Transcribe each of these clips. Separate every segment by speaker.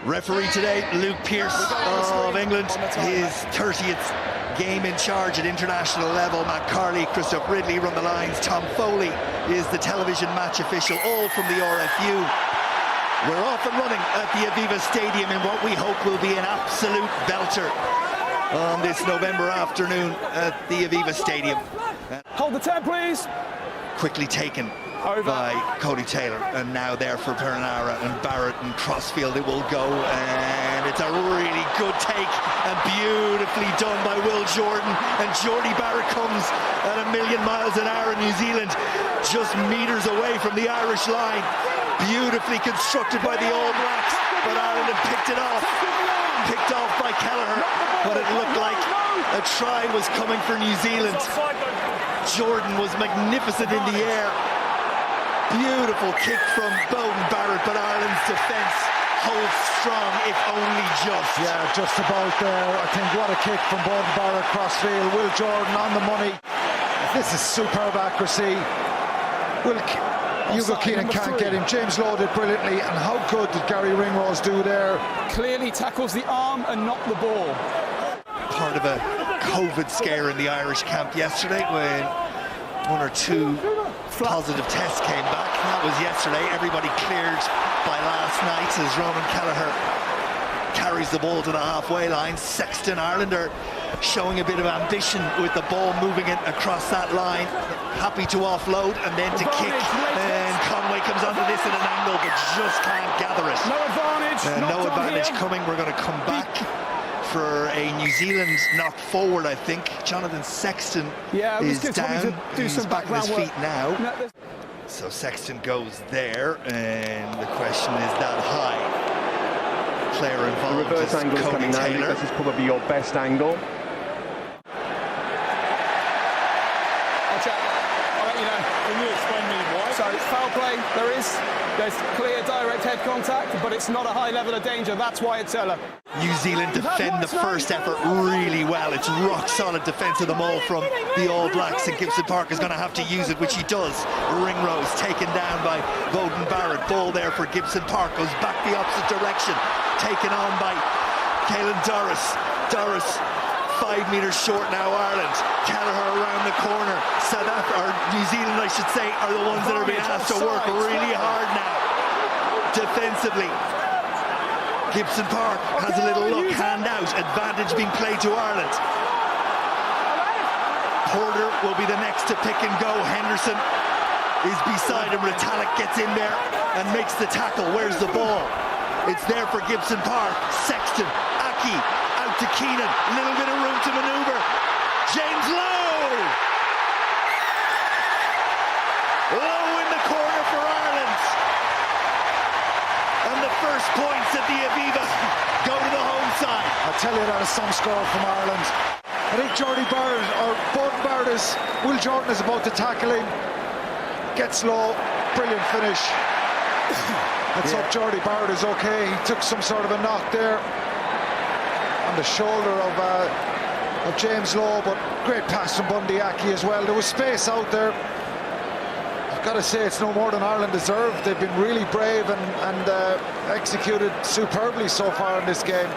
Speaker 1: Referee today, Luke Pearce of England, his 30th game in charge at international level. Matt Carley, Christoph Ridley run the lines. Tom Foley is the television match official, all from the RFU. We're off and running at the Aviva Stadium in what we hope will be an absolute belter on this November afternoon at the Aviva Stadium.
Speaker 2: Hold the 10, please.
Speaker 1: Quickly taken by Cody Taylor, and now there for Pernara and Barrett and Crossfield it will go, and it's a really good take and beautifully done by Will Jordan, and Jordy Barrett comes at 1,000,000 miles an hour in New Zealand, just meters away from the Irish line. Beautifully constructed by the All Blacks, but Ireland have picked off by Kelleher, but it looked like a try was coming for New Zealand. Jordan was magnificent in the air. Beautiful kick from Beauden Barrett, but Ireland's defence holds strong, if only just.
Speaker 3: Yeah, just about there. I think what a kick from Beauden Barrett crossfield. Will Jordan on the money. This is superb accuracy. Hugo Keenan can't get him. James Lowe did brilliantly, and how good did Gary Ringrose do there?
Speaker 2: Clearly tackles the arm and not the ball.
Speaker 1: Part of a COVID scare in the Irish camp yesterday when one or two positive tests came back. That was yesterday. Everybody cleared by last night as Ronan Kelleher carries the ball to the halfway line. Sexton, Ireland are showing a bit of ambition with the ball moving it across that line. Happy to offload and then to kick. And Conway comes onto this at an angle but just can't gather it.
Speaker 2: No advantage.
Speaker 1: No advantage coming. We're going to come back for a New Zealand knock forward, I think. Jonathan Sexton is down. He's back on his feet now. So Sexton goes there, and the question is that high. Player involved.
Speaker 4: The reverse angle is coming now. This is probably your best angle.
Speaker 2: I'll check. I'll let you know.
Speaker 5: Can you explain me why?
Speaker 2: So foul play. There's clear direct head contact, but it's not a high level of danger. That's why it's Ella.
Speaker 1: New Zealand defend the first effort really well. It's rock solid defence of them all from the All Blacks, and Gibson Park is going to have to use it, which he does. Ringrose taken down by Beauden Barrett. Ball there for Gibson Park, goes back the opposite direction, taken on by Caelan Doris. Doris 5 metres short now, Ireland. Kelleher around the corner. New Zealand, I should say, are the ones that are being asked to work really hard now defensively. Gibson Park has a little look, hand out, advantage being played to Ireland. Porter will be the next to pick and go. Henderson is beside him. Retallick gets in there and makes the tackle. Where's the ball? It's there for Gibson Park. Sexton, Aki, out to Keenan. A little bit of room to manoeuvre. James Lowe! Lowe in the corner for Ireland. And the first points at the Aviva go to the home side.
Speaker 3: I'll tell you that is some score from Ireland. I think Jordy Barrett, or Beauden Barrett, Will Jordan is about to tackle him. Gets low, brilliant finish. Let's hope Jordy Barrett is okay. He took some sort of a knock there on the shoulder of James Lowe, but great pass from Bundy Aki as well. There was space out there. I've got to say, it's no more than Ireland deserved. They've been really brave and executed superbly so far in this game.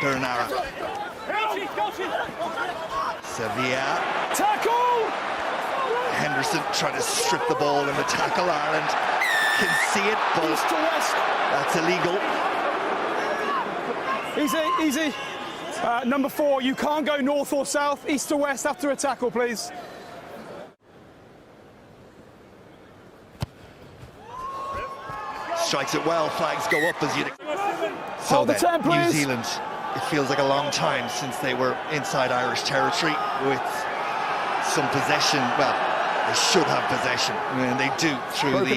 Speaker 1: Pernara. Sevilla.
Speaker 2: Tackle!
Speaker 1: Henderson trying to strip the ball in the tackle. Ireland can see it, but
Speaker 2: East to west.
Speaker 1: that's illegal.
Speaker 2: Easy. Number 4, you can't go north or south, east to west after a tackle, please.
Speaker 1: Strikes it well, flags go up as you'd expect. So
Speaker 2: Hold the 10,
Speaker 1: New
Speaker 2: please.
Speaker 1: Zealand, it feels like a long time since they were inside Irish territory with some possession. Well, they should have possession, and they do through the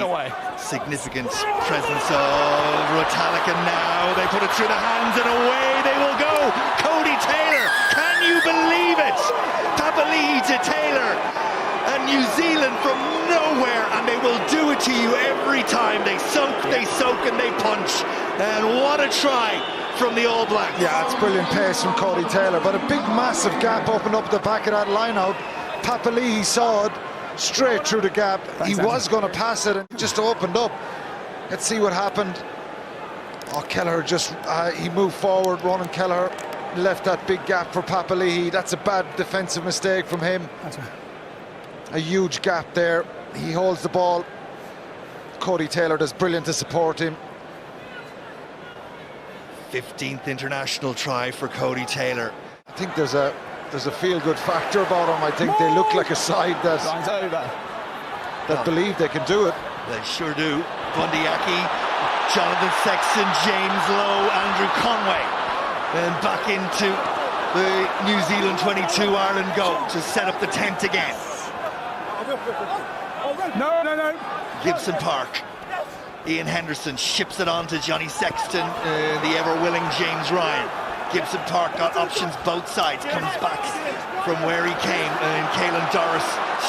Speaker 1: significant presence of Retallick, and now they put it through the hands and away they will go. Cody Taylor, can you believe it? Papali'i to Taylor, and New Zealand from nowhere, and they will do it to you every time. They soak, and they punch, and what a try from the All Blacks.
Speaker 3: Yeah, it's brilliant pace from Cody Taylor, but a big massive gap opened up the back of that line out. Papali'i saw it straight through the gap. He was going to pass it and just opened up. Let's see what happened. Oh, Kelleher just, he moved forward. Ronan Kelleher left that big gap for Papali'i. That's a bad defensive mistake from him.
Speaker 2: That's right.
Speaker 3: A huge gap there. He holds the ball. Cody Taylor does brilliant to support him.
Speaker 1: 15th international try for Cody Taylor.
Speaker 3: I think there's a feel-good factor about them. I think they look like a side
Speaker 2: Line's over.
Speaker 3: that believe they can do it.
Speaker 1: They sure do. Bundyaki, Jonathan Sexton, James Lowe, Andrew Conway. And back into the New Zealand 22 Ireland go to set up the tent again.
Speaker 2: No.
Speaker 1: Gibson Park. Ian Henderson ships it on to Johnny Sexton, the ever-willing James Ryan. Gibson Park got options both sides, comes back from where he came, and Caelan Doris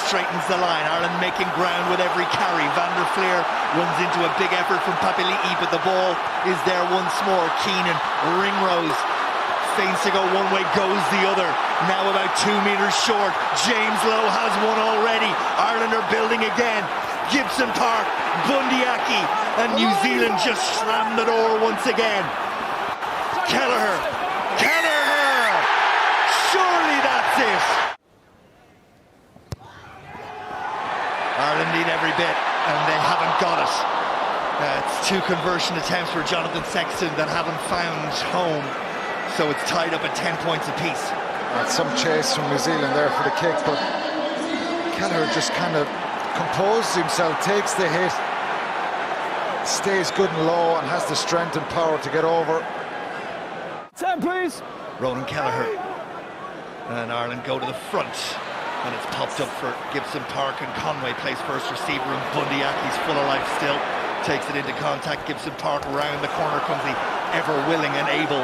Speaker 1: straightens the line. Ireland making ground with every carry. Van der Fleer runs into a big effort from Papali'i, but the ball is there once more. Keenan, Ringrose, feigns to go one way, goes the other. Now about 2 meters short. James Lowe has one already. Ireland are building again. Gibson Park, Bundyaki, and New Zealand just slammed the door once again. Kelleher. Surely that's it. Ireland need every bit, and they haven't got it. It's 2 conversion attempts for Jonathan Sexton that haven't found home. So it's tied up at 10 points apiece.
Speaker 3: Some chase from New Zealand there for the kick, but Kelleher just kind of composes himself, takes the hit, stays good and low, and has the strength and power to get over.
Speaker 2: 10, please.
Speaker 1: Ronan Kelleher. And Ireland go to the front. And it's popped up for Gibson Park, and Conway plays first receiver, and Bundyaki's full of life still. Takes it into contact. Gibson Park round the corner comes the ever-willing and able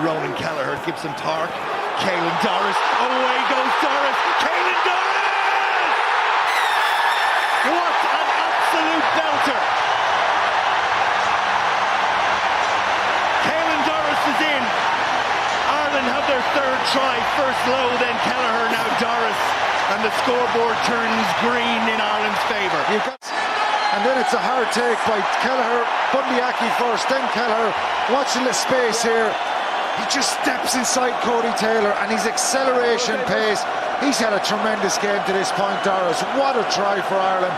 Speaker 1: Ronan Kelleher. Gibson Park. Caelan Doris. Away goes Doris. Caelan Doris! What an absolute belter! Caelan Doris is in. Ireland have their 3rd try. First Lowe, then Kelleher, now Doris. And the scoreboard turns green in Ireland's favour.
Speaker 3: And then it's a hard take by Kelleher. Bundyaki first, then Kelleher. Watching the space here. He just steps inside Cody Taylor, and his acceleration pace. He's had a tremendous game to this point, Doris. What a try for Ireland.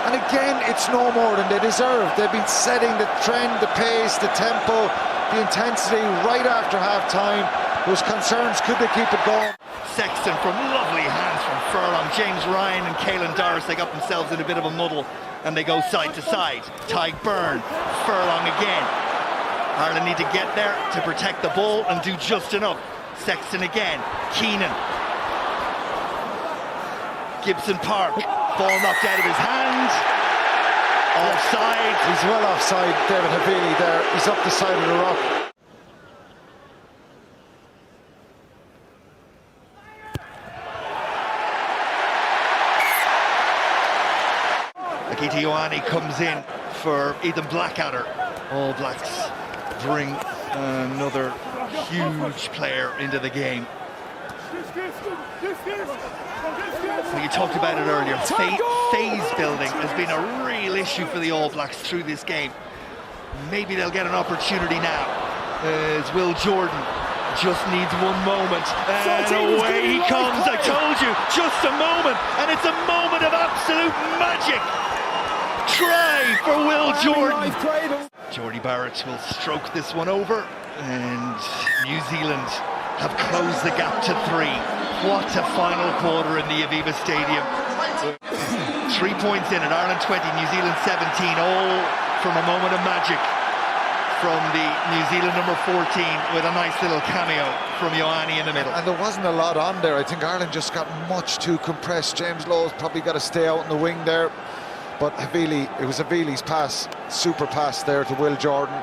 Speaker 3: And again, it's no more than they deserve. They've been setting the trend, the pace, the tempo, the intensity right after half-time. There was concerns, could they keep it going?
Speaker 1: Sexton from lovely hands from Furlong. James Ryan and Caelan Doris, they got themselves in a bit of a muddle, and they go side to side. Tyke Byrne, Furlong again. Ireland need to get there to protect the ball and do just enough. Sexton again. Keenan. Gibson Park. Ball knocked out of his hand. Offside.
Speaker 3: He's well offside, David Havili there. He's up the side of the rock.
Speaker 1: Akita Ioane comes in for Ethan Blackadder. All Blacks bring another huge player into the game. You talked about it earlier. Phase building has been a real issue for the All Blacks through this game. Maybe they'll get an opportunity now, as Will Jordan just needs one moment. And away he comes. I told you, just a moment. And it's a moment of absolute magic. Try for Will Jordan. Jordy Barrett will stroke this one over, and New Zealand have closed the gap to 3. What a final quarter in the Aviva Stadium. 3 points in it, Ireland 20, New Zealand 17, all from a moment of magic from the New Zealand number 14, with a nice little cameo from Ioane in the middle.
Speaker 3: And there wasn't a lot on there. I think Ireland just got much too compressed. James Lowe's probably got to stay out in the wing there. But Havili, it was Havili's pass, super pass there to Will Jordan.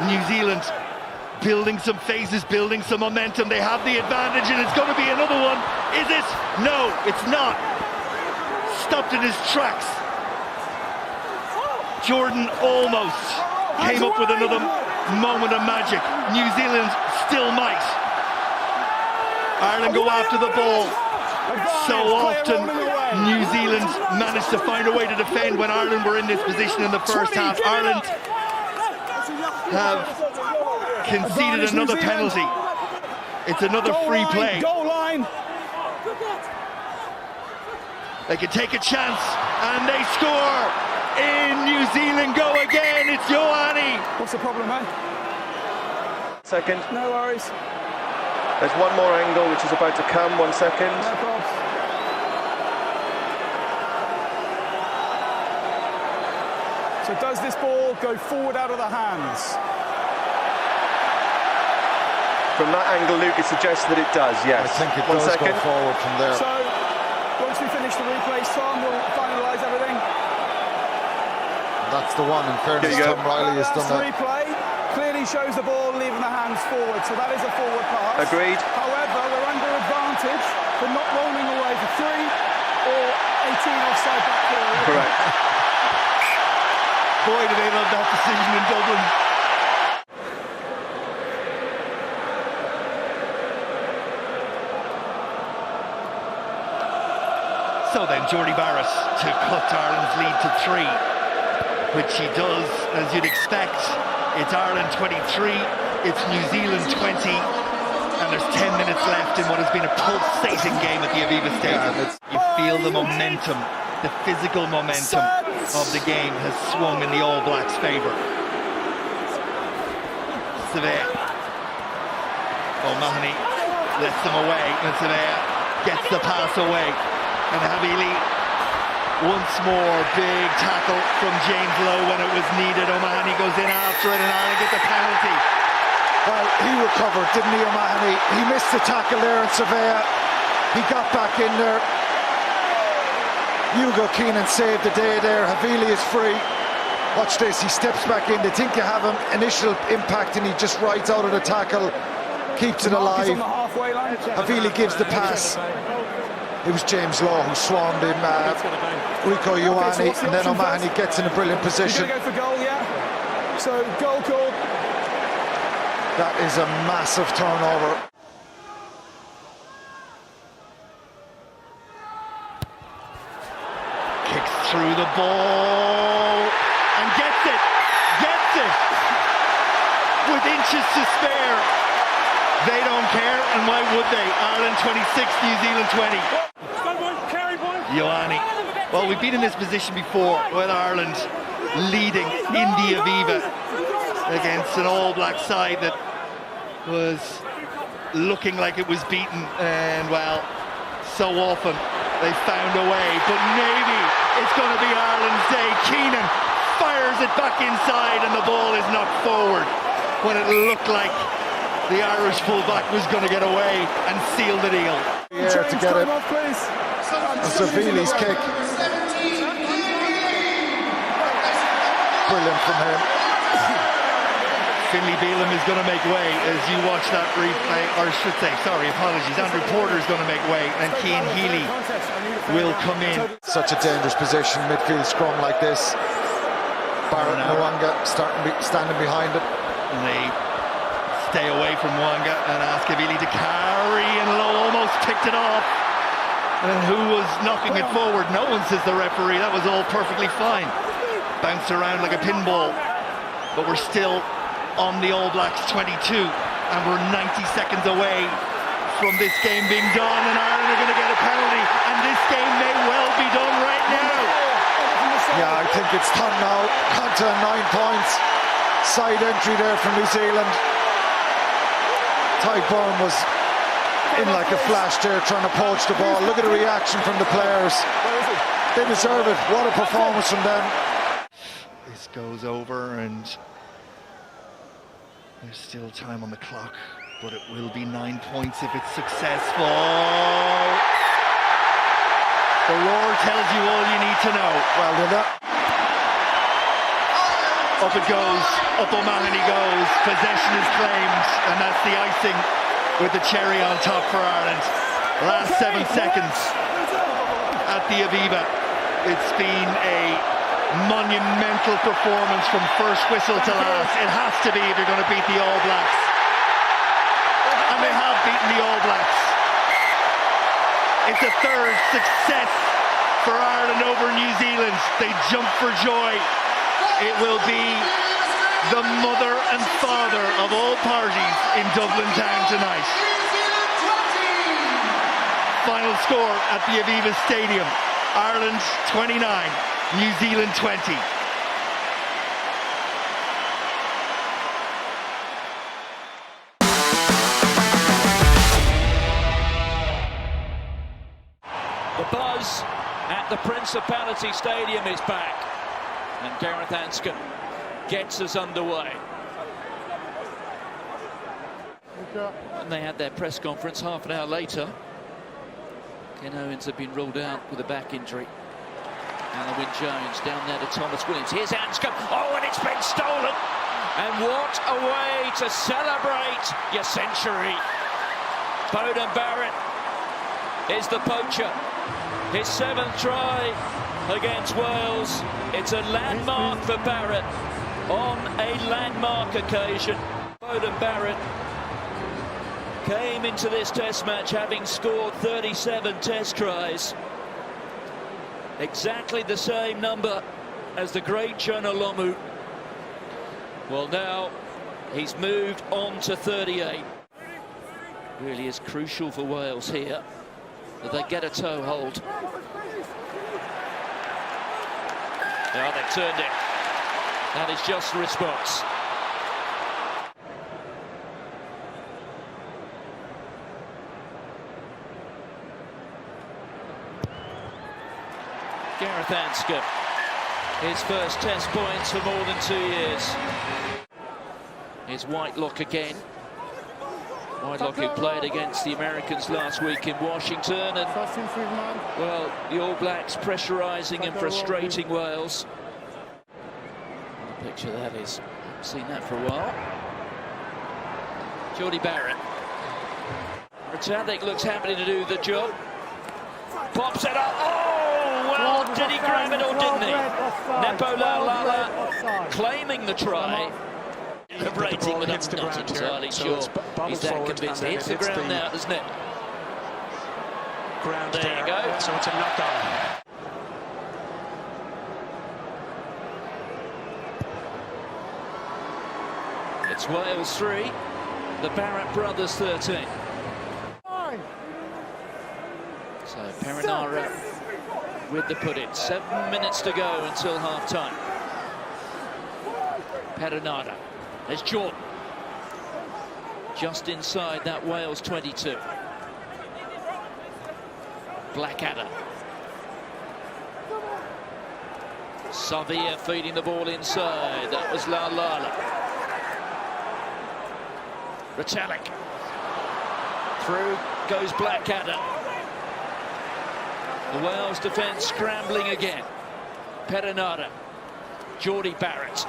Speaker 1: New Zealand building some phases, building some momentum. They have the advantage, and it's going to be another one. Is it? No, it's not. Stopped in his tracks. Jordan almost came up with another moment of magic. New Zealand still might. Ireland go after the ball. So often New Zealand managed to find a way to defend when Ireland were in this position in the first half. Ireland have conceded another penalty. It's another free play.
Speaker 2: Goal line.
Speaker 1: They can take a chance and they score. In New Zealand go again. It's Ioane.
Speaker 2: What's the problem, man?
Speaker 4: Second.
Speaker 2: No worries.
Speaker 4: There's one more angle which is about to come. 1 second.
Speaker 2: No problems. So does this ball go forward out of the hands?
Speaker 4: From that angle, Luke, it suggests that it does, yes.
Speaker 3: I think it
Speaker 4: 1
Speaker 3: does
Speaker 4: second.
Speaker 3: go forward from there.
Speaker 2: So once we finish the replays, Tom will finalise everything.
Speaker 3: That's the one. In fairness,
Speaker 4: Here you go.
Speaker 3: Tom Riley has done that.
Speaker 2: Replay clearly shows the ball leaving the hands forward, so that is a forward pass.
Speaker 4: Agreed.
Speaker 2: However, they're under advantage for not rolling away for 3 or 18 offside back forward.
Speaker 4: Correct.
Speaker 1: Boy, do they love that decision in Dublin. So then Jordy Barrett to cut Ireland's lead to 3, which he does, as you'd expect. It's Ireland 23, it's New Zealand 20, and there's 10 minutes left in what has been a pulsating game at the Aviva Stadium. You feel the momentum, the physical momentum of the game has swung in the All Blacks' favour. Surveyor. O'Mahony lets them away, and Surveyor gets the pass away. And Havili, once more, big tackle from James Lowe when it was needed. O'Mahony goes in after it, and Ireland get the penalty.
Speaker 3: Well, he recovered, didn't he, O'Mahony? He missed the tackle there in Surveyor. He got back in there. Hugo Keenan saved the day there. Havili is free. Watch this, he steps back in. They think you have an initial impact, and he just rides out of the tackle, keeps it alive.
Speaker 2: On the halfway line.
Speaker 3: Havili gives the pass. It was James Law who swarmed him, Rico Ioane, and then O'Mahony gets in a brilliant position.
Speaker 2: Go for goal, yeah. So goal call.
Speaker 3: That is a massive turnover.
Speaker 1: Kicks through the ball and gets it with inches to spare. They don't care, and why would they? Ireland 26, New Zealand 20. Ioane. Well, we've been in this position before with Ireland leading in the Aviva against an All Black side that was looking like it was beaten, and well, so often they found a way, but maybe it's going to be Ireland's day. Keenan fires it back inside and the ball is knocked forward when it looked like the Irish fullback was going to get away and seal the deal.
Speaker 3: Yeah, to get it. It's Havili's kick. Brilliant from him.
Speaker 1: Finlay Bealham is going to make way as you watch that replay, or I should say, sorry, apologies. Andrew Porter is going to make way, and Cian Healy will come in.
Speaker 3: Such a dangerous position, midfield scrum like this. Barrett and Mwanga standing behind it.
Speaker 1: And they stay away from Mwanga and ask Havili to carry, and Lowe almost picked it off. And who was knocking it forward? No one, says the referee. That was all perfectly fine. Bounced around like a pinball. But we're still on the All Blacks 22, and we're 90 seconds away from this game being done, and Ireland are going to get a penalty, and this game may well be done right now.
Speaker 3: Yeah, I think it's done now. Conta 9 points. Side entry there from New Zealand. Ty Byrne was in like a flash there, trying to poach the ball. Look at the reaction from the players. They deserve it. What a performance from them.
Speaker 1: This goes over, and there's still time on the clock, but it will be 9 points if it's successful. The roar tells you all you need to know.
Speaker 3: Well done that.
Speaker 1: Up it goes, up O'Mahony goes, possession is claimed, and that's the icing with the cherry on top for Ireland. Last 7 seconds at the Aviva. It's been a monumental performance from first whistle to last. It has to be if you're going to beat the All Blacks. And they have beaten the All Blacks It's a third success for Ireland over New Zealand. They jump for joy. It will be the mother and father of all parties in Dublin town tonight. Final score at the Aviva Stadium. Ireland 29, New Zealand 20.
Speaker 5: The buzz at the Principality Stadium is back, and Gareth Anscombe gets us underway. And they had their press conference half an hour later. Ken Owens had been ruled out with a back injury. Alan Wynne-Jones down there to Thomas Williams. Here's Anscombe. Oh, and it's been stolen. And what a way to celebrate your century. Bowden Barrett is the poacher. His 7th try against Wales. It's a landmark for Barrett on a landmark occasion. Bowden Barrett came into this test match having scored 37 test tries. Exactly the same number as the great Jonah Lomu. Well, now he's moved on to 38. Really is crucial for Wales here that they get a toe hold. Now they've turned it. That is just the response. Gareth Anscombe, his first test points for more than 2 years. Here's Whitelock again. Whitelock, who played against the Americans last week in Washington, and well, the All Blacks pressurising and frustrating Wales. What a picture that is. Haven't seen that for a while. Geordie Barrett. Retallick looks happy to do the job. Pops it up. Oh, well, did he grab it or didn't he? Nepo Laulala claiming the try. Celebrating, but I'm not entirely sure he's that convinced. It hits the ground now, doesn't it? There you go.
Speaker 6: So it's a knock-on.
Speaker 5: It's Wales 3, the Barrett brothers 13. So Perinara with the put-in. 7 minutes to go until half-time. Perinara. There's Jordan. Just inside that Wales 22. Blackadder. Savia feeding the ball inside. That was Laulala. Retallick. Through goes Blackadder. The Wales defence scrambling again. Perinara. Geordie Barrett.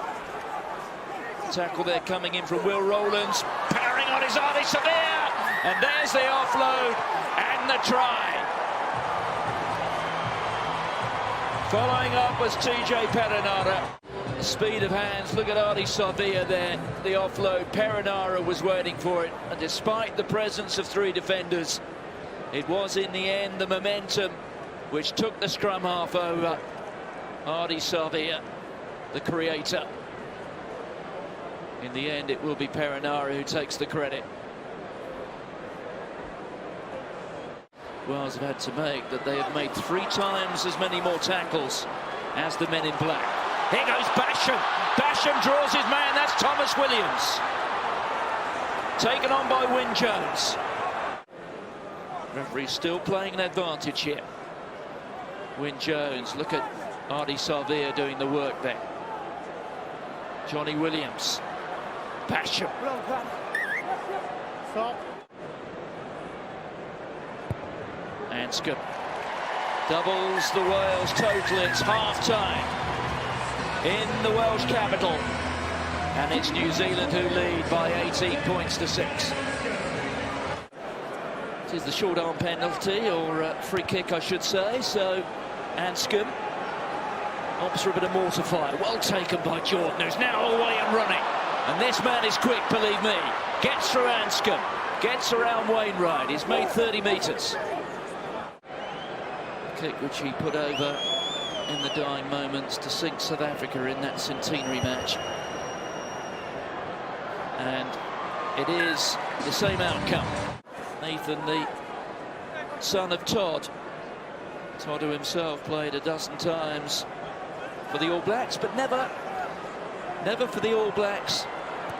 Speaker 5: Tackle there coming in from Will Rowlands. Powering on his Arnie Savia. And there's the offload and the try. Following up was TJ Perinara. The speed of hands. Look at Arnie Savia there. The offload. Perinara was waiting for it. And despite the presence of 3 defenders, it was in the end the momentum which took the scrum half over. Arnie Savia, the creator. In the end, it will be Perinara who takes the credit. Wales have had to make that they have made 3 times as many more tackles as the men in black. Here goes Basham. Basham draws his man. That's Thomas Williams. Taken on by Wynne-Jones. Referee still playing an advantage here. Wynne-Jones. Look at Arnie Savia doing the work there. Johnny Williams. Basham.
Speaker 2: Stop.
Speaker 5: Anscombe doubles the Wales total. It's half-time in the Welsh capital. And it's New Zealand who lead by 18 points to 6. It is the short arm penalty, or free kick, I should say. So Anscombe opts for a bit of mortifier. Well taken by Jordan, who's now all the way and running. And this man is quick, believe me. Gets through Anscombe, gets around Wainwright. He's made 30 metres. kick which he put over in the dying moments to sink South Africa in that centenary match. And it is the same outcome. Nathan, the son of Todd. Todd, who himself played a dozen times for the All Blacks, but never for the All Blacks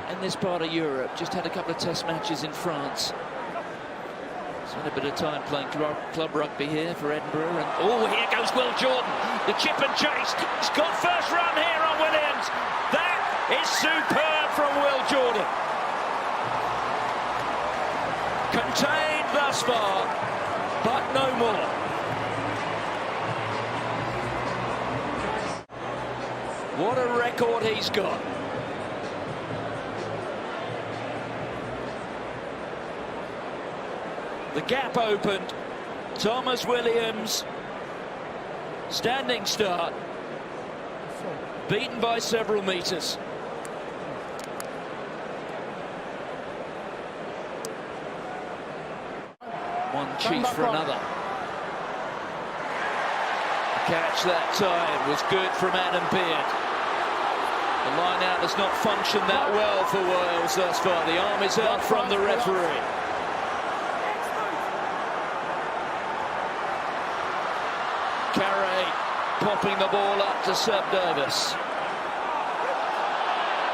Speaker 5: in this part of Europe. Just had a couple of test matches in France. Spent a bit of time playing club rugby here for Edinburgh. And oh, here goes Will Jordan. The chip and chase. He's got first run here on Williams. That is superb from Will Jordan. Contained thus far, but no more. What a record he's got. The gap opened. Thomas Williams, standing start, beaten by several metres. One cheat for another. The catch that time was good from Adam Beard. The line-out has not functioned that well for Wales thus far. The arm is out from the referee. Carey popping the ball up to Seb Davis.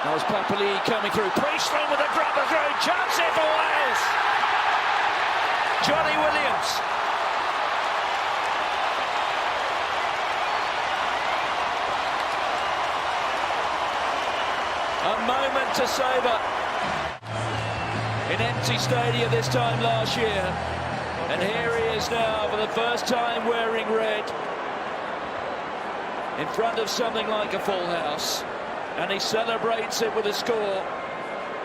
Speaker 5: That was Papali coming through. Priestland with a grabber through. Chance here for Wales. Johnny Williams. A moment to savour. In empty stadia this time last year. And here he is now for the first time wearing red. In front of something like a full house. And he celebrates it with a score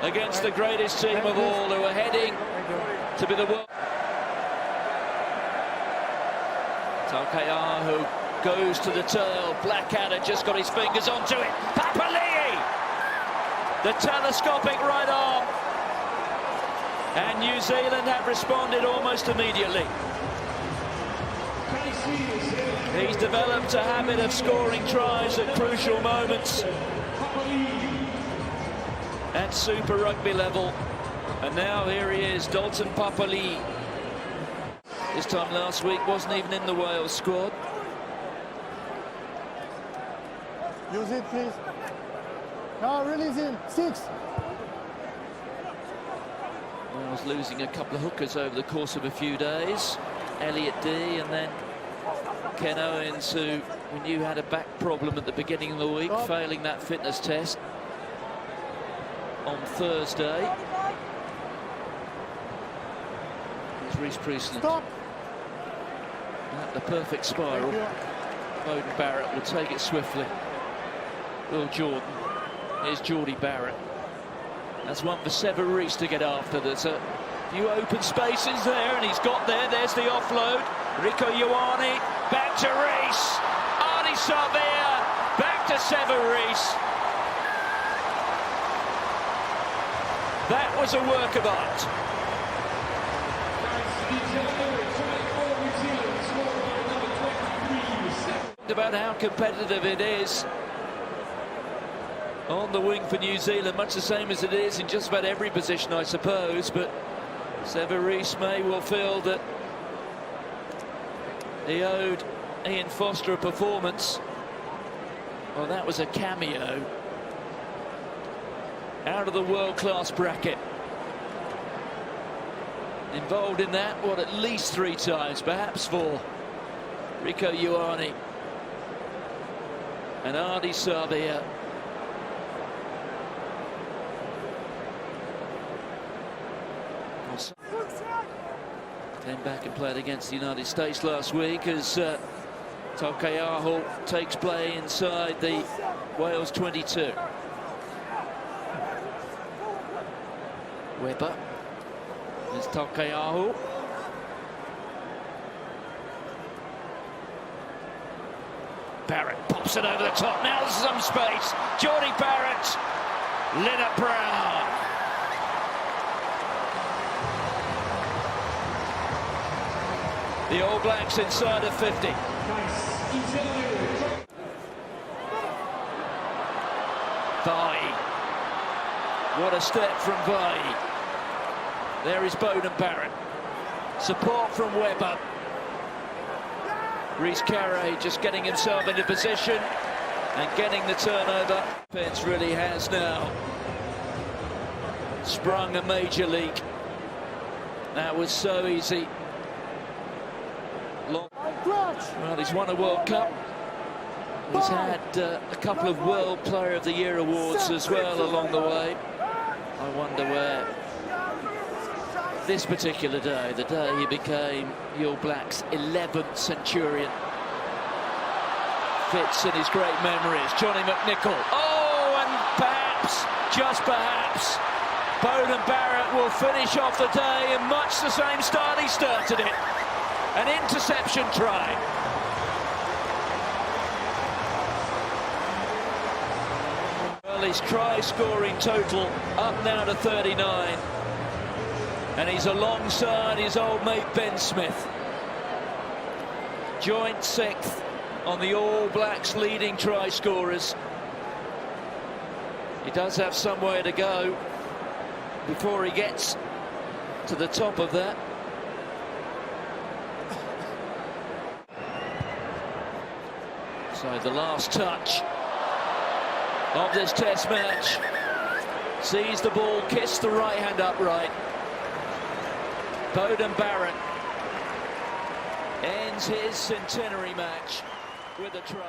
Speaker 5: against the greatest team of all, who are heading to be the world. Takeaho goes to the tail. Blackadder just got his fingers onto it. Papali'i! The telescopic right arm. And New Zealand have responded almost immediately. He's developed a habit of scoring tries at crucial moments at Super Rugby level. And now here he is, Dalton Papali'i. This time last week wasn't even in the Wales squad.
Speaker 2: Use it, please. Now release him. 6.
Speaker 5: Wales losing a couple of hookers over the course of a few days. Elliot D and then Ken Owens, who we knew had a back problem at the beginning of the week, failing that fitness test on Thursday. Here's Reece Priestland. At the perfect spiral. Beauden Barrett will take it swiftly. Will Jordan. Here's Geordie Barrett. That's one for Sever Reece to get after. There's a few open spaces there, and he's got there. There's the offload. Rico Ioane, back to Reece. Arnie Savea, back to Sever Reece. That was a work of art. About how competitive it is on the wing for New Zealand, much the same as it is in just about every position, I suppose. But Sever Reece may well feel that he owed Ian Foster a performance. Well, that was a cameo out of the world-class bracket. Involved in that, what, at least 3 times, perhaps 4. Rico Ioane and Arnie Savea. Came back and played against the United States last week as Takeaho takes play inside the Wales 22. Webber. There's Takeaho. Barrett pops it over the top. Now there's some space. Geordie Barrett. Linnett-Brown. The All Blacks inside of 50. Vai. What a step from Vai. There is Bowden Barrett. Support from Webber. Rhys Carey just getting himself into position and getting the turnover. Defence really has now sprung a major leak. That was so easy. Well, he's won a World Cup. He's had a couple of World Player of the Year awards as well along the way. I wonder where this particular day, the day he became the All Blacks' 11th centurion, fits in his great memories. Johnny McNichol. Oh, and perhaps, just perhaps, Bowden Barrett will finish off the day in much the same style he started it. An interception try. Well, his try-scoring total up now to 39. And he's alongside his old mate Ben Smith. Joint 6th on the All Blacks leading try scorers. He does have some way to go before he gets to the top of that. So the last touch of this test match. Sees the ball, kiss the right hand upright. Bowden Barrett ends his centenary match with a try.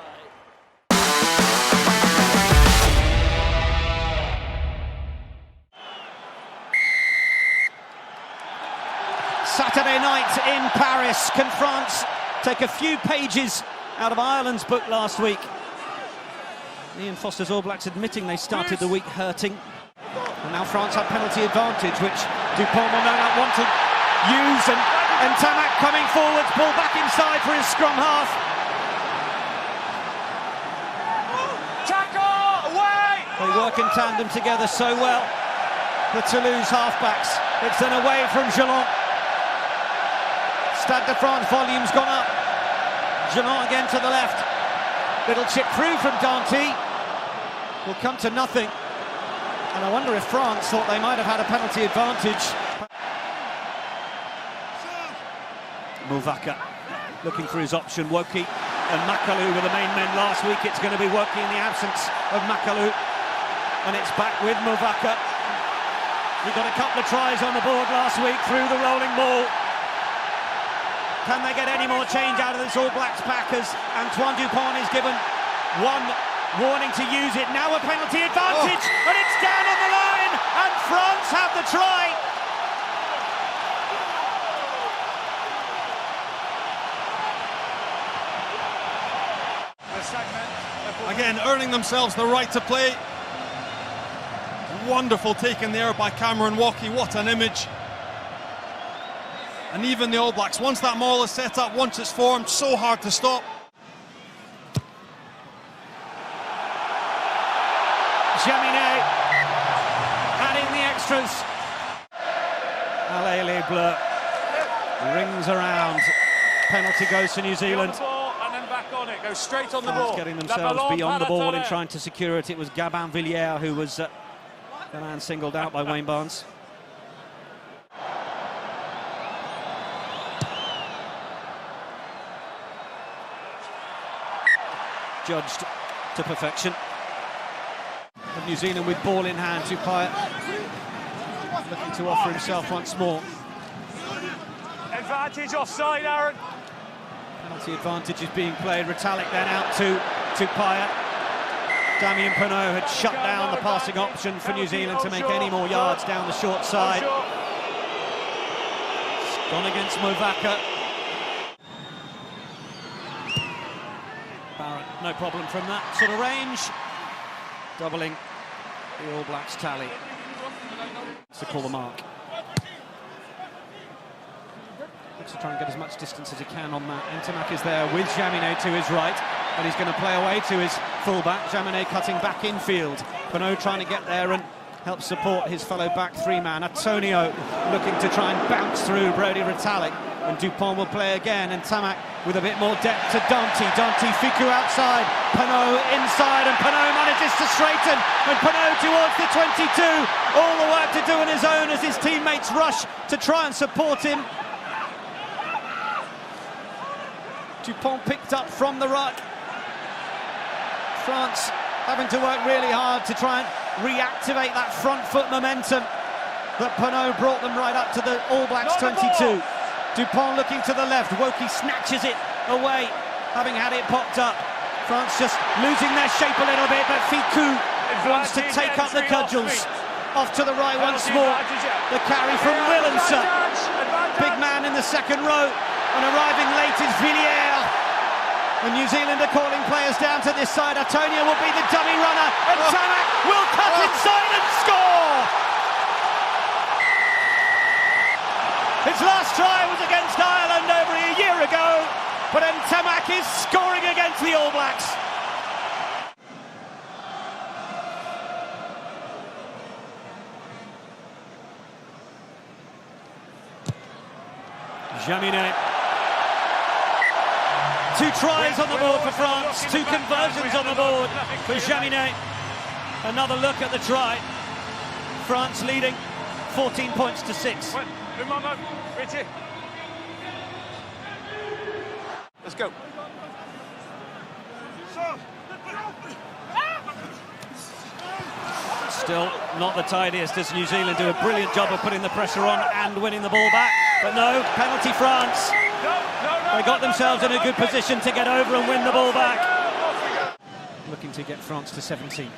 Speaker 6: Saturday night in Paris. Can France take a few pages out of Ireland's book last week? Ian Foster's All Blacks admitting they started the week hurting. And now France have penalty advantage, which Dupont will no doubt want to use, and Tamak coming forwards, ball back inside for his scrum half.
Speaker 2: Tackle away!
Speaker 6: They work in tandem together so well. The Toulouse halfbacks. It's then away from Geelong. Stade de France volume's gone up. Geelong again to the left. Little chip through from Danty. Will come to nothing. And I wonder if France thought they might have had a penalty advantage. Movaka looking for his option. Woki and Makalu were the main men last week. It's going to be Woki in the absence of Makalu. And it's back with Movaka. He got a couple of tries on the board last week through the rolling ball. Can they get any more change out of this All Blacks pack as Antoine Dupont is given one warning to use it? Now a penalty advantage, and it's down on the line, and France have the try.
Speaker 7: Again, earning themselves the right to play. Wonderful take in there by Cameron Woki. What an image. And even the All Blacks, once that maul is set up, once it's formed, so hard to stop.
Speaker 6: Jaminet adding the extras. Alele Bleu rings around. Penalty goes to New Zealand.
Speaker 2: And then back on it, goes straight on the
Speaker 6: France
Speaker 2: ball.
Speaker 6: getting themselves beyond the ball and trying to secure it. It was Gabin Villiers who was the man singled out by Wayne Barnes. Judged to perfection. And New Zealand with ball in hand. Tupac looking to offer himself once more.
Speaker 2: Advantage offside, Aaron.
Speaker 6: Penalty advantage is being played. Retallick then out to Tupac. Damien Penaud had shut down the passing option for New Zealand to make any more yards down the short side. It's gone against Movaka. Barrett, no problem from that sort of range. Doubling the All Blacks tally. To call the mark. Looks to try and get as much distance as he can on that. Ntamak is there with Jaminet to his right, and he's going to play away to his fullback. Jaminet cutting back infield. Penaud trying to get there and help support his fellow back three-man. Antonio looking to try and bounce through Brodie Retallick. And Dupont will play again, and Tamac with a bit more depth to Danti. Danti, Ficou outside, Penaud inside, and Penaud manages to straighten, and Penaud towards the 22. All the work to do on his own as his teammates rush to try and support him. Dupont picked up from the ruck. France having to work really hard to try and reactivate that front foot momentum that Penaud brought them right up to the All Blacks 22. Dupont looking to the left, Woki snatches it away, having had it popped up. France just losing their shape a little bit, but Ficou wants to take up the cudgels. Off to the right once more, the carry from Willemse. Big man in the second row, and arriving late is Villiers. And New Zealand are calling players down to this side. Antonio will be the dummy runner, and Tamac will cut inside and score! His last try was against Ireland over a year ago, but Tamac is scoring against the All Blacks. Jaminet. 2 tries on the board for France, 2 conversions on the board for Jaminet. Another look at the try. France leading 14 points to 6.
Speaker 2: Let's go.
Speaker 6: Still not the tidiest as New Zealand do a brilliant job of putting the pressure on and winning the ball back. But no, penalty France. They got themselves in a good position to get over and win the ball back. Looking to get France to 17.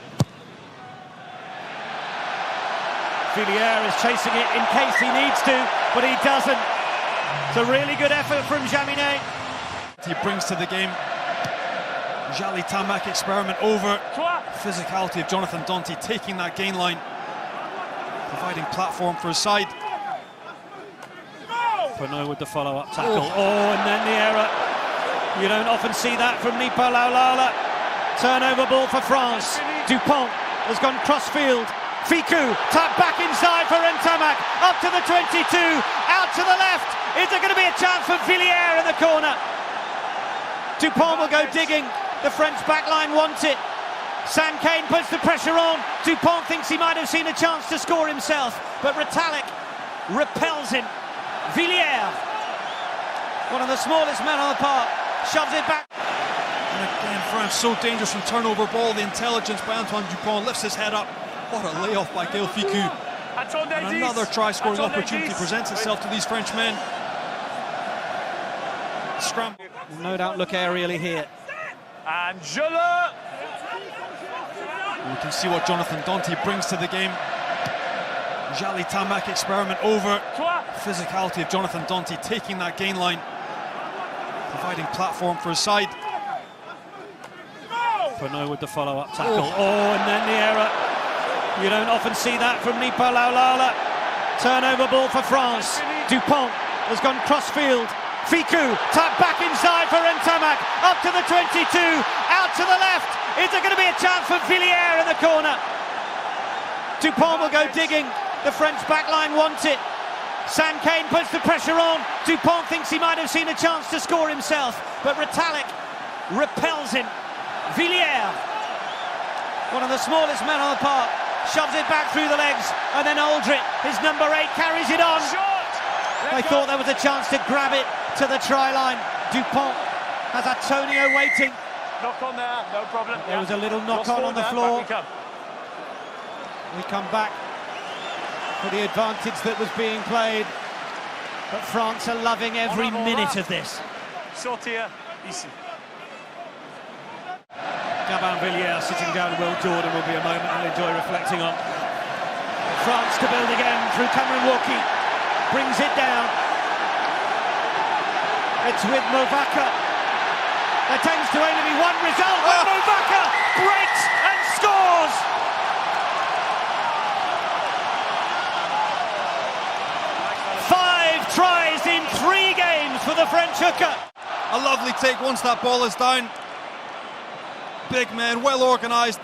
Speaker 6: Villiers is chasing it in case he needs to, but he doesn't. It's a really good effort from Jaminet.
Speaker 7: He brings to the game. Jali Tamac experiment over. Physicality of Jonathan Danti taking that gain line, providing platform for his side.
Speaker 6: Penaud with the follow-up tackle. Oh, and then the error. You don't often see that from Nipa Laulala. Turnover ball for France. Dupont has gone cross-field. Ficou, tap back inside for Tamac. Up to the 22, out to the left. Is there going to be a chance for Villiers in the corner? Dupont will go digging. The French backline want it. Sam Cane puts the pressure on. Dupont thinks he might have seen a chance to score himself, but Retallick repels him. Villiers, one of the smallest men on the park, shoves it back.
Speaker 7: And again, France so dangerous from turnover ball. The intelligence by Antoine Dupont lifts his head up. What a layoff by Gaël Ficou. And another try-scoring opportunity presents itself to these French men. Scrum.
Speaker 6: No doubt look aerially here.
Speaker 2: Angela!
Speaker 7: We can see what Jonathan Danti brings to the game. Jali Tamac experiment over. Physicality of Jonathan Danti taking that gain line, providing platform for his side.
Speaker 6: Penaud with the follow-up tackle. Oh, and then the error. You don't often see that from Nipa Laulala. Turnover ball for France. Dupont has gone cross-field. Ficou, tap back inside for Tamac. Up to the 22, out to the left. Is there going to be a chance for Villiers in the corner? Dupont will go digging. The French backline want it. Sam Cane puts the pressure on. Dupont thinks he might have seen a chance to score himself, but Retallick repels him. Villiers, one of the smallest men on the park, shoves it back through the legs, and then Aldrit, his number 8, carries it on. They thought there was a chance to grab it to the try line. Dupont has Antonio waiting.
Speaker 2: Knock on there, no problem.
Speaker 6: There was a little knock on the floor. We come back for the advantage that was being played, but France are loving every minute of this.
Speaker 2: Sortir ici.
Speaker 6: Gabin Villiers sitting down. Will Jordan will be a moment he'll enjoy reflecting on. France to build again through Cameron Woki. Brings it down. It's with Movaka. There tends to only be one result, but Movaka breaks and scores! Five tries in 3 games for the French hooker.
Speaker 7: A lovely take once that ball is down. Big man, well organised.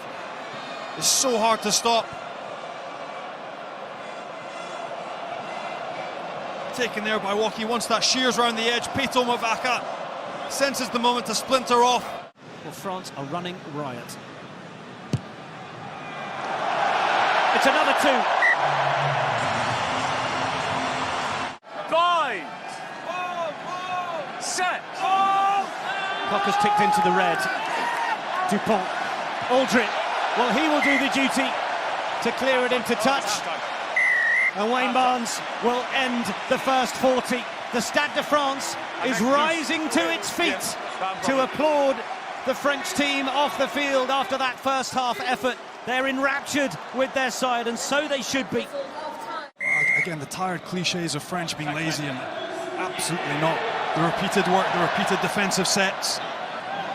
Speaker 7: It's so hard to stop. taken there by Woki. Once that shears around the edge, Peto Mavaka senses the moment to splinter off.
Speaker 6: Well, France are running riot. It's another 2.
Speaker 2: Five. Set.
Speaker 6: Clock has ticked into the red. Dupont. Aldrin. Well, he will do the duty to clear it into touch. And Wayne Barnes will end the first 40. The Stade de France is rising to its feet to applaud the French team off the field after that first half effort. They're enraptured with their side, and so they should be.
Speaker 7: Again, the tired cliches of French being lazy, and absolutely not. The repeated work, the repeated defensive sets,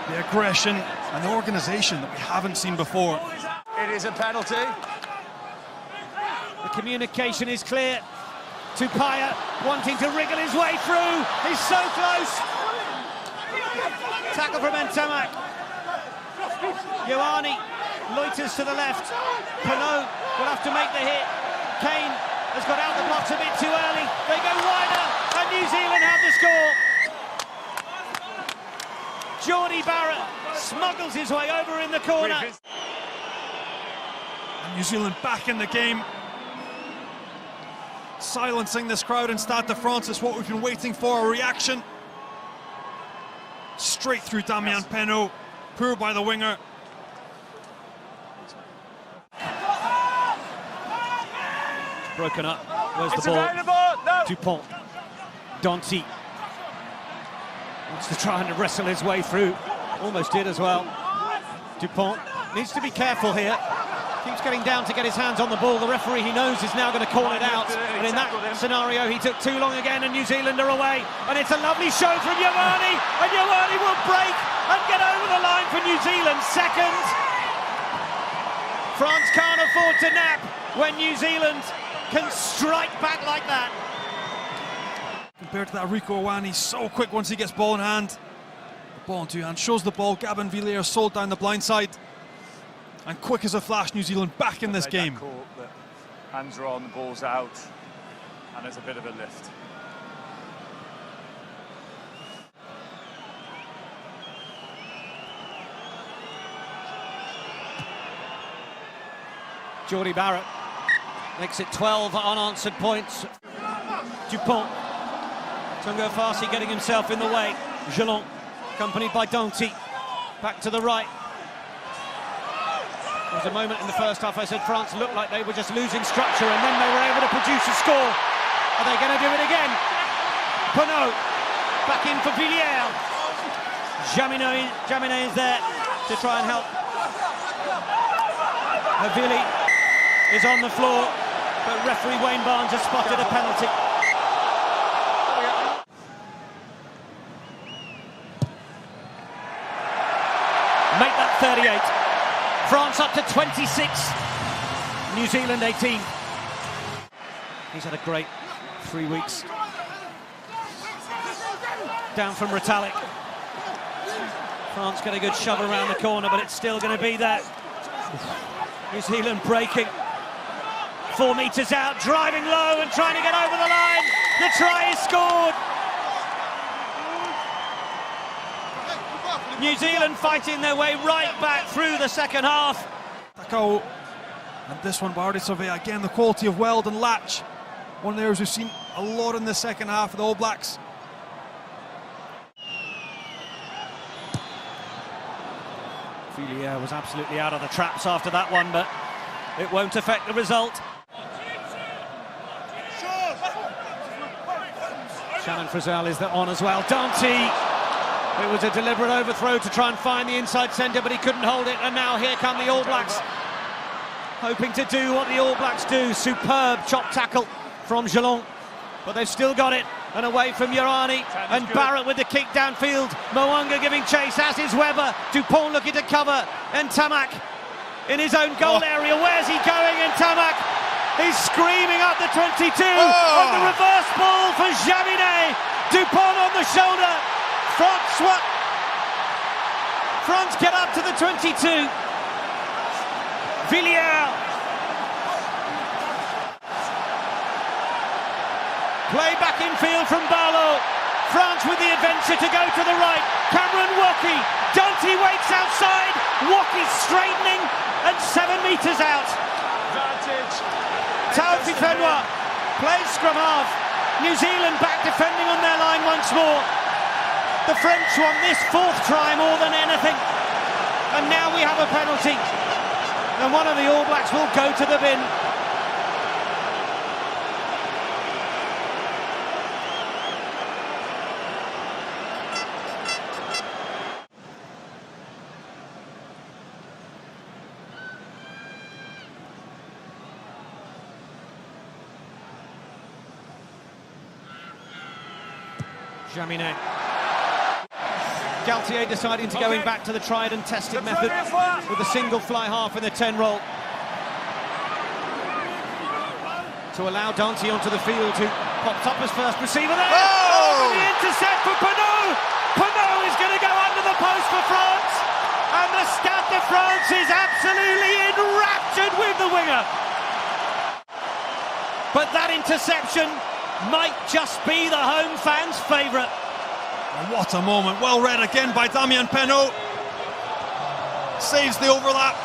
Speaker 7: the aggression and the organisation that we haven't seen before.
Speaker 2: It is a penalty.
Speaker 6: The communication is clear. Tupaia wanting to wriggle his way through. He's so close. Tackle from Ntamak. Ioane loiters to the left. Pinot will have to make the hit. Kane has got out the blocks a bit too early. They go wider, and New Zealand have the score. Jordy Barrett smuggles his way over in the corner.
Speaker 7: And New Zealand back in the game. Silencing this crowd in Stade de France is what we've been waiting for, a reaction. Straight through Damien Penaud, poor by the winger.
Speaker 6: Broken up. Where's the ball?
Speaker 2: No.
Speaker 6: Dupont. Danty wants to try and wrestle his way through. Almost did as well. Dupont needs to be careful here. Keeps getting down to get his hands on the ball. The referee, he knows, is now going to call it out. And in that scenario, he took too long again, and New Zealand are away. And it's a lovely show from Ioane. And Ioane will break and get over the line for New Zealand. Second. France can't afford to nap when New Zealand can strike back like that.
Speaker 7: Compared to that Rico Ioane, so quick once he gets ball in hand. The ball in 2 hands, shows the ball. Gabin Villiers sold down the blind side. And quick as a flash, New Zealand back in this game.
Speaker 2: Hands are on, the ball's out, and there's a bit of a lift.
Speaker 6: Jordy Barrett makes it 12 unanswered points. Dupont. Tungo Farsi getting himself in the way. Gelon, accompanied by Danty. Back to the right. There was a moment in the first half I said France looked like they were just losing structure, and then they were able to produce a score. Are they going to do it again? Pinot back in for Villiers. Jaminet is there to try and help. Havili is on the floor, but referee Wayne Barnes has spotted a penalty. Make that 38. France up to 26. New Zealand 18. He's had a great 3 weeks. Down from Retallick. France got a good shove around the corner, but it's still going to be there. New Zealand breaking. 4 metres out, driving low and trying to get over the line. The try is scored. New Zealand fighting their way right back through the second half.
Speaker 7: Takao, and this one by Ardi Survey. Again, the quality of weld and latch. One of the areas we've seen a lot in the second half of the All Blacks.
Speaker 6: Villiers was absolutely out of the traps after that one, but it won't affect the result. Shannon Frizzell is there on as well. Danty. It was a deliberate overthrow to try and find the inside centre, but he couldn't hold it, and now here come the All Blacks, hoping to do what the All Blacks do. Superb chop tackle from Gelon, but they've still got it, and away from Ioane, and Barrett with the kick downfield. Mo'unga giving chase, as is Weber. Dupont looking to cover, and Ntamak in his own goal area. Where's he going? And Ntamak is screaming up the 22, and the reverse ball for Jaminet. Dupont on the shoulder. France get up to the 22. Villiers. Play back in field from Barlow. France with the adventure to go to the right. Cameron Woki. Dante waits outside. Woki straightening and 7 metres out. Taufi Fenwa plays scrum half. New Zealand back defending on their line once more. The French want this 4th try more than anything. And now we have a penalty. And one of the All Blacks will go to the bin. Jaminet. Galtier deciding to going back to the tried and tested method with a single fly half in the 10 roll. To allow Dante onto the field, who popped up as first receiver there. Oh! The intercept for Penaud! Penaud is going to go under the post for France. And the Stade de France is absolutely enraptured with the winger. But that interception might just be the home fans' favourite.
Speaker 7: What a moment, well read again by Damien Penaud. Saves the overlap,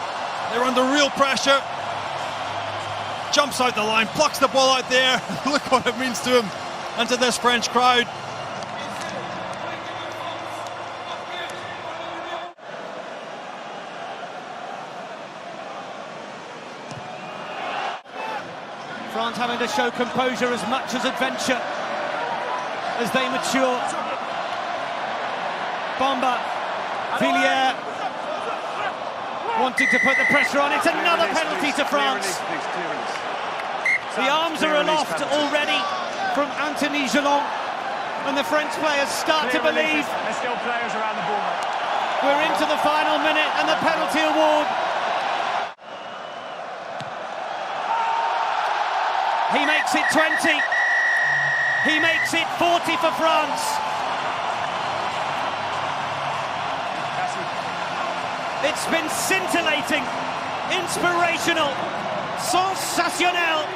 Speaker 7: they're under real pressure. Jumps out the line, plucks the ball out there. Look what it means to him and to this French crowd.
Speaker 6: France having to show composure as much as adventure as they mature. Bomba, Villiers wanting to put the pressure on. It's another penalty to France. The arms are aloft already from Anthony Gelon, and the French players start to believe.
Speaker 2: There's still players around the ball.
Speaker 6: We're into the final minute and the penalty award. He makes it 20. He makes it 40 for France. It's been scintillating, inspirational, sensationnel.